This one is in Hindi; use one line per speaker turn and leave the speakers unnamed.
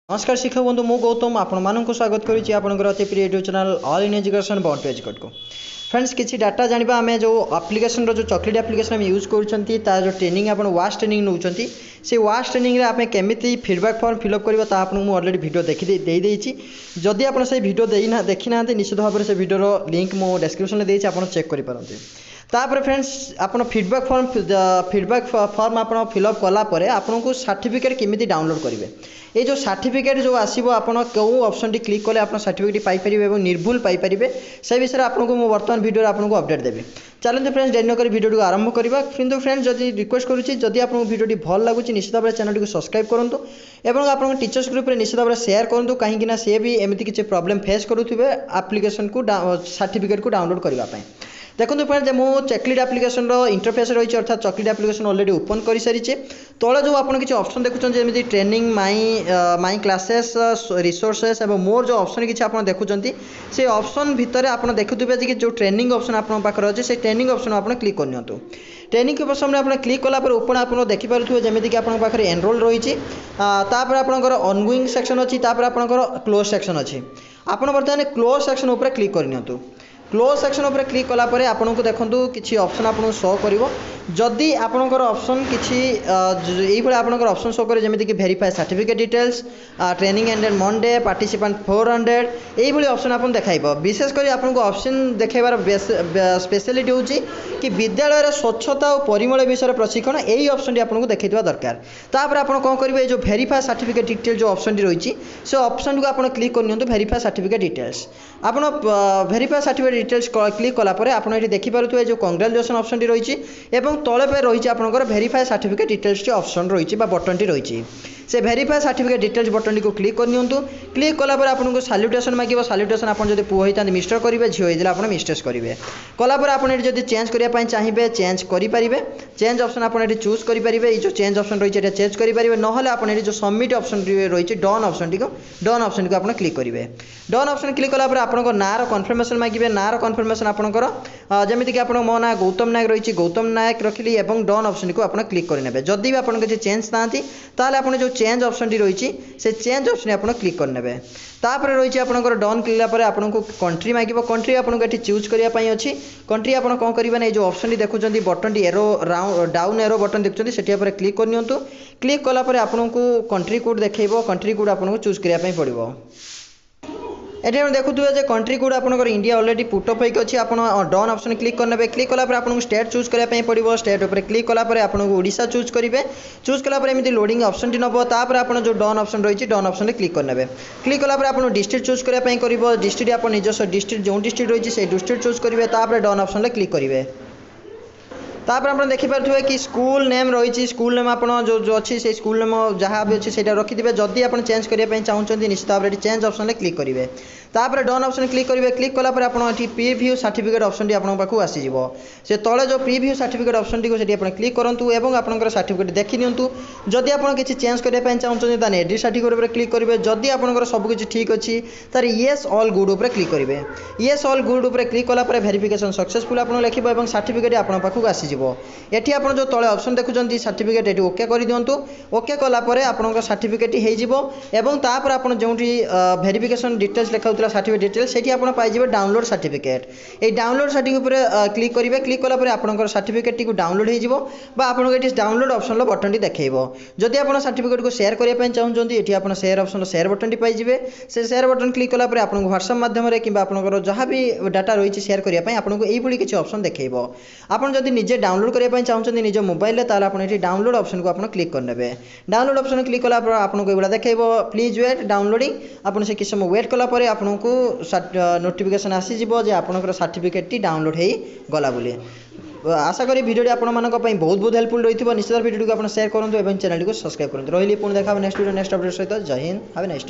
नमस्कार शिक्षक बंधु मु गौतम आपण स्वागत करुच्ची आपंकर अति प्रिय YouTube channel all in education bond page को फ्रेंड्स किसी डाटा जाना आम जो आप्लिकेशन जो चॉकलेट एप्लिकेशन आम यूज कर जो ट्रेनिंग आप वाश ट्रेनिंग नौ से वाश ट्रेनिंग आम केमी फीडबैक फॉर्म फिलअप करवा आपको अलरेडी वीडियो देखी जदि आप वीडियो देखी ना निश्चित भाव में से वीडियो लिंक मो डिस्क्रिप्शन में आप चेक करेंगे तापर फ्रेंड्स आप फीडबैक फॉर्म आप फिलअप कलापर आपको सर्टिफिकेट केमी डाउनलोड करेंगे ये जो सर्टिफिकेट जो आसो आप ऑप्शन टी क्लिक कले आप सर्टिफिकेट पाइपर और निर्भुल पाइपर से विषय आपको मुझे बर्तमान वीडियो आपको अपडेट देवी चलते फ्रेंड्स डेरी नक वीडियो को आरंभ करवा किंतु फ्रेंड्स जब रिक्वेस्ट करुच्ची जदि आपको वीडियो भल लगुच निश्चित भाव में चैनल को सब्सक्राइब करूँ और आप टीचर्स ग्रुप में निश्चित भाव में सेयार करूँ कहीं सी भी एमती किसी प्रॉब्लम फेस करुवे एप्लिकेशन को सर्टिफिकेट को डाउनलोड करने देखो फ्रेंड्स मो चॉकलेट एप्लिकेशन इंटरफेस रही अर्थात चॉकलेट एप्लिकेशन ऑलरेडी ओपन कर सारी तले जो आप किसी ऑप्शन देखुं जमी ट्रेनिंग माई क्लासेस रिसोर्सेस और मोर जो ऑप्शन किसी आप देखुं से ऑप्शन भितर आप देखुवे कि जो ट्रेनिंग ऑप्शन आपन पाखे अच्छे से ट्रेनिंग ऑप्शन आप क्लिक करनी ट्रेनिंग ऑप्शन में आप क्लिक कलापर ओपन आप देखिपे जमीक आप एनरोल रही आपंकर ऑनगोइंग सेक्शन अच्छी आपंकर क्लोज सेक्शन अच्छी आप बर्तमान क्लोज सेक्शन उपर क्लिक करनी क्लोज सेक्शन उपर क्लिक कलापर आपको देखो किसी ऑप्शन आपको शो कर जदि आपंकर ऑप्शन किसी आपंकर ऑप्शन शो करे जमीक verify certificate details training ended Monday participant 400 यही ऑप्शन आपको देखाइब विशेषकर आपको ऑप्शन देखाइबार स्पेशलिटी हूँ कि विद्यालय स्वच्छता और परिमल विषय प्रशिक्षण यही ऑप्शन टी आपको देखा दरकार तापर आप कौन करेंगे जो वेरीफाई सर्टिफिकेट डिटेल जो ऑप्शन टी रही से ऑप्शन को आप क्लिक कर वेरीफाई सर्टिफिकेट डिटेल्स आप वेरीफाई सर्टिफिकेट डिटेल्स क्लिक कलापर आप देखिपे जो कंग्रेचुलेसन ऑप्शन टी रही तले पे रही आपंकर वेरीफाई सर्टिफिकेट डिटेल्स ऑप्शन रही बटन टी रही से वेरीफाई सर्टिफिकेट डिटेल्स बटन को क्लिक करनी क्लिक कलापर आपको साल्यूटेशन मांगे साल्यूटेशन आप जो पुओ होता मिस्टर करेंगे झील होता आप मिस्टेक्स करेंगे कलापर आप चेंज करने चाहिए चेंज करेंगे चेंज ऑप्शन आप चूज करेंगे जो चेंज ऑप्शन रही चेंज करेंगे ना आप जो सबमिट ऑप्शन रही डन ऑप्शन को आप क्लिक करेंगे डन ऑप्शन क्लिक कलापर आपंकर नार कन्फर्मेशन मांगे नार कन्फर्मेशन आपंकर जमीक आप मो ना गौतम नायक रही गौतम नायक रखिली और डन ऑप्शन को आप क्लिक करेंगे जदि भी आपको किसी चेंज ना आप जो चेंज ऑप्शन टी रही से चेंज ऑप्शन आप क्लिक करने तापर रही आपंकर डन क्लिक आपको कंट्री मांगे कंट्री आपको ये चूज करने अच्छी कंट्री आप कौन करेंगे जो ऑप्शन टी देखुं बटन टी एरो डाउन एरो बटन देखुं से क्लिक करनी क्लिक कलापर आपको कंट्री कोड देखो कंट्री कोड आपको चूज करने पड़ो ये देखुए कंट्री कोड आपंकर इंडिया ऑलरेडी पुटअप होगी अच्छी आप डन ऑप्शन क्लिक करने क्लिक कलापर आपको स्टेट चूज करने पड़ो स्टेट उपर क्लिक कलापर आपको ओडिशा चूज करेंगे चूज कलापर एमती लोडिंग ऑप्शन टी नब तापर आप जो डन ऑप्शन रही डन ऑप्शन क्लिक करने क्लिक कलापर आप डिस्ट्रिक्ट चूज करने कर डिस्ट्रिक्ट आप निजस्व डिस्ट्रिक्ट जो डिस्ट्रिक्ट रही है डिस्ट्रिक्ट चूज करेंगे तापर डन ऑप्शन क्लिक करेंगे तापर आप देखिपे कि स्कूल नेम रही स्कूल नेम आप जो अच्छी से स्कूल नेम जहाँ भी अच्छी से रखिथे जदि आप चेंज करने चाहते निश्चित भाव में चेंज ऑप्शन क्लिक करेंगे तापर डन ऑप्शन क्लिक करेंगे क्लिक कलापर आप प्रीव्यू सर्टिफिकेट ऑप्शन टी आप आसीज से तले जो प्रीव्यू सर्टिफिकेट ऑप्शन टी आप क्लिक करूँ और आपंकर सर्टिफिकेट देखी निंतु जदि आप किसी चेंज करने चाहते एडिट सर्टिफिकेट पर क्लिक करेंगे जदि आपंकर सबकि ठीक अच्छी तार येस ऑल गुड उपर क्लिक करेंगे येस ऑल गुड उपर क्लिक कलापर वेरिफिकेशन सक्सेसफुल आप लिखे और सर्टिफिकेट आपको पाखक आसीज ये आप जो तले ऑप्शन देखुं सर्टिफिकेट ये ओके कर दिंतु ओके कलापर आपंकर सर्टिफिकेट होपर आप जो वेरिफिकेशन डिटेल्स लिखा सर्टिफिकेट डिटेल्स से आप पाइबे डाउनलोड सर्टिफिकेट ये डाउनलोड सर्टिफिकेट क्लिक करेंगे क्लिक कलापर आपंकर सर्टिफिकेट को डाउनलोड हो आपको ये डाउनलोड ऑप्शन बटन टी देखो जदि आप सर्टिफिकेट को शेयर करने चाहते ये आप शेयर ऑप्शन शेयर बटन टी पाइबे से शेयर बटन क्लिक कलापर आपको व्हाट्सएप माध्यम कि आपंकर जहाँ भी डाटा रही शेयर करने आपको यही किसी ऑप्शन देखो आप जब निजे डाउनलोड करने चाहते निज मोबाइल आप डाउनलोड ऑप्शन को आप क्लिक करने डाउनलोड ऑप्शन क्लिक कलापर आपको ये देखो प्लीज वेट डाउनलोडिंग आप किसी समय वेट कलापर आपको नोटिफिकेशन आसीज आपंकर सर्टिफिकेट टी डाउनलोड हो गला बोली आशा करी वीडियो आपंप बहुत बहुत हेल्पफुल रही निश्चित वीडियो को आप शेयर करूँ और चैनल को सब्सक्राइब करूँ रही पुणी देखा नेक्स्ट वीडियो नेक्स्ट अपडेट सहित जय Hind have a nice day.